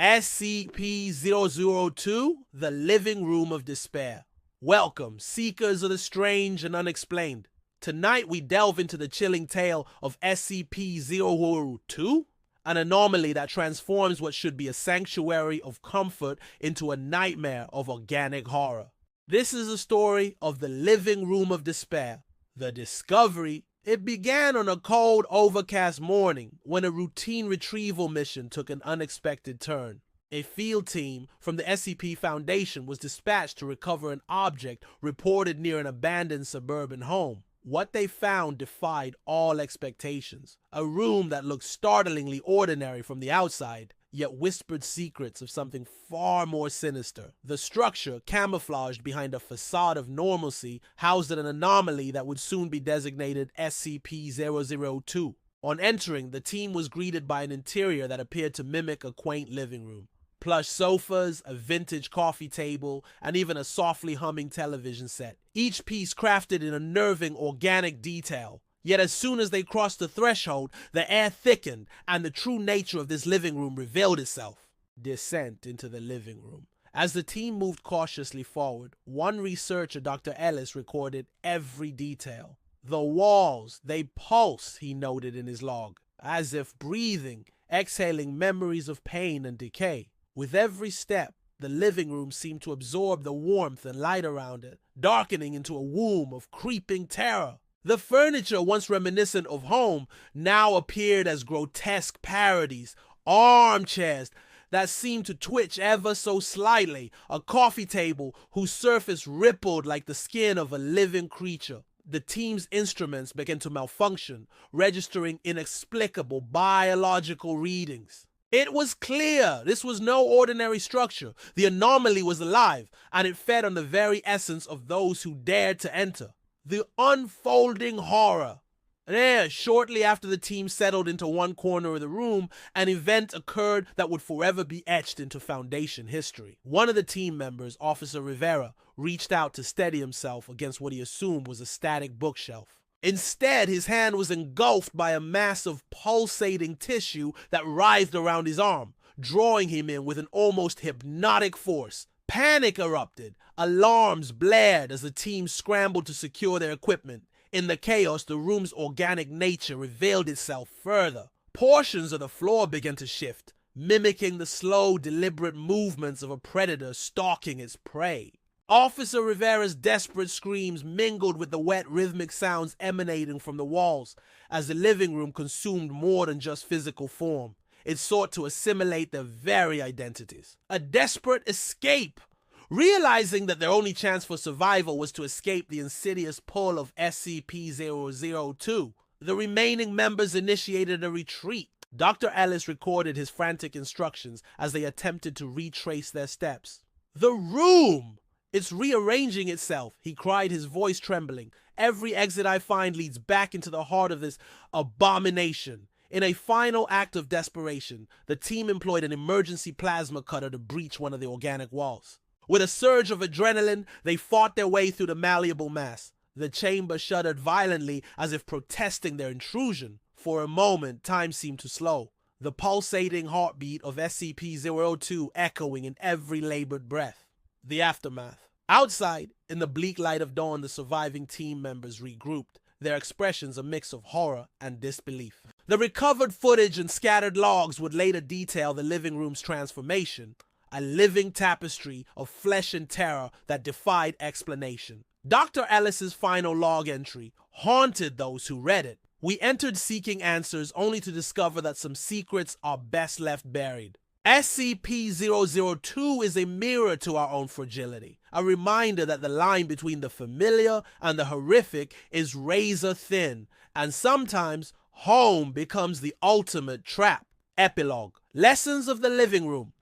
SCP-002, the Living Room of Despair. Welcome, seekers of the strange and unexplained. Tonight we delve into the chilling tale of SCP-002, an anomaly that transforms what should be a sanctuary of comfort into a nightmare of organic horror. This is a story of the Living Room of Despair. The discovery, it began on a cold, overcast morning when a routine retrieval mission took an unexpected turn. A field team from the SCP Foundation was dispatched to recover an object reported near an abandoned suburban home. What they found defied all expectations. A room that looked startlingly ordinary from the outside, yet whispered secrets of something far more sinister. The structure, camouflaged behind a facade of normalcy, housed an anomaly that would soon be designated SCP-002. On entering, the team was greeted by an interior that appeared to mimic a quaint living room. Plush sofas, a vintage coffee table, and even a softly humming television set. Each piece crafted in unnerving organic detail. Yet as soon as they crossed the threshold, the air thickened and the true nature of this living room revealed itself. Descent into the living room. As the team moved cautiously forward, one researcher, Dr. Ellis, recorded every detail. The walls, they pulse, he noted in his log, as if breathing, exhaling memories of pain and decay. With every step, the living room seemed to absorb the warmth and light around it, darkening into a womb of creeping terror. The furniture, once reminiscent of home, now appeared as grotesque parodies, armchairs that seemed to twitch ever so slightly, a coffee table whose surface rippled like the skin of a living creature. The team's instruments began to malfunction, registering inexplicable biological readings. It was clear this was no ordinary structure. The anomaly was alive, and it fed on the very essence of those who dared to enter. The unfolding horror. There, shortly after the team settled into one corner of the room, an event occurred that would forever be etched into Foundation history. One of the team members, Officer Rivera, reached out to steady himself against what he assumed was a static bookshelf. Instead, his hand was engulfed by a mass of pulsating tissue that writhed around his arm, drawing him in with an almost hypnotic force. Panic erupted. Alarms blared as the team scrambled to secure their equipment. In the chaos, the room's organic nature revealed itself further. Portions of the floor began to shift, mimicking the slow, deliberate movements of a predator stalking its prey. Officer Rivera's desperate screams mingled with the wet, rhythmic sounds emanating from the walls as the living room consumed more than just physical form. It sought to assimilate their very identities. A desperate escape! Realizing that their only chance for survival was to escape the insidious pull of SCP-002, the remaining members initiated a retreat. Dr. Ellis recorded his frantic instructions as they attempted to retrace their steps. The room! It's rearranging itself, he cried, his voice trembling. Every exit I find leads back into the heart of this abomination. In a final act of desperation, the team employed an emergency plasma cutter to breach one of the organic walls. With a surge of adrenaline, they fought their way through the malleable mass. The chamber shuddered violently as if protesting their intrusion. For a moment, time seemed to slow, the pulsating heartbeat of SCP-002 echoing in every labored breath. The aftermath. Outside, in the bleak light of dawn, the surviving team members regrouped, their expressions a mix of horror and disbelief. The recovered footage and scattered logs would later detail the living room's transformation, a living tapestry of flesh and terror that defied explanation. Dr. Ellis's final log entry haunted those who read it. We entered seeking answers only to discover that some secrets are best left buried. SCP-002 is a mirror to our own fragility, a reminder that the line between the familiar and the horrific is razor thin, and sometimes home becomes the ultimate trap. Epilogue. Lessons of the Living Room.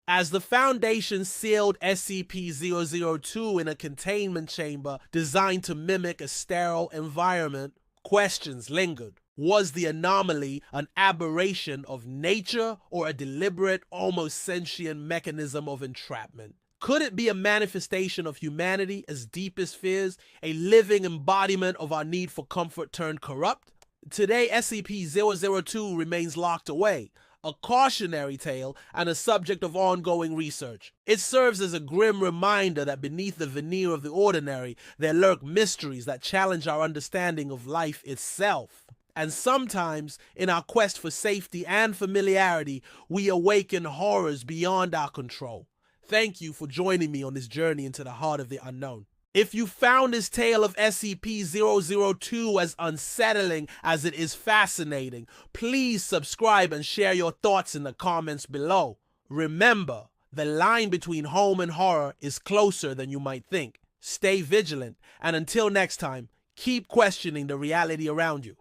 As the Foundation sealed SCP-002 in a containment chamber designed to mimic a sterile environment, questions lingered. Was the anomaly an aberration of nature or a deliberate, almost sentient mechanism of entrapment? Could it be a manifestation of humanity as deepest fears, a living embodiment of our need for comfort turned corrupt? Today, SCP-002 remains locked away, a cautionary tale, and a subject of ongoing research. It serves as a grim reminder that beneath the veneer of the ordinary, there lurk mysteries that challenge our understanding of life itself. And sometimes, in our quest for safety and familiarity, we awaken horrors beyond our control. Thank you for joining me on this journey into the heart of the unknown. If you found this tale of SCP-002 as unsettling as it is fascinating, please subscribe and share your thoughts in the comments below. Remember, the line between home and horror is closer than you might think. Stay vigilant, and until next time, keep questioning the reality around you.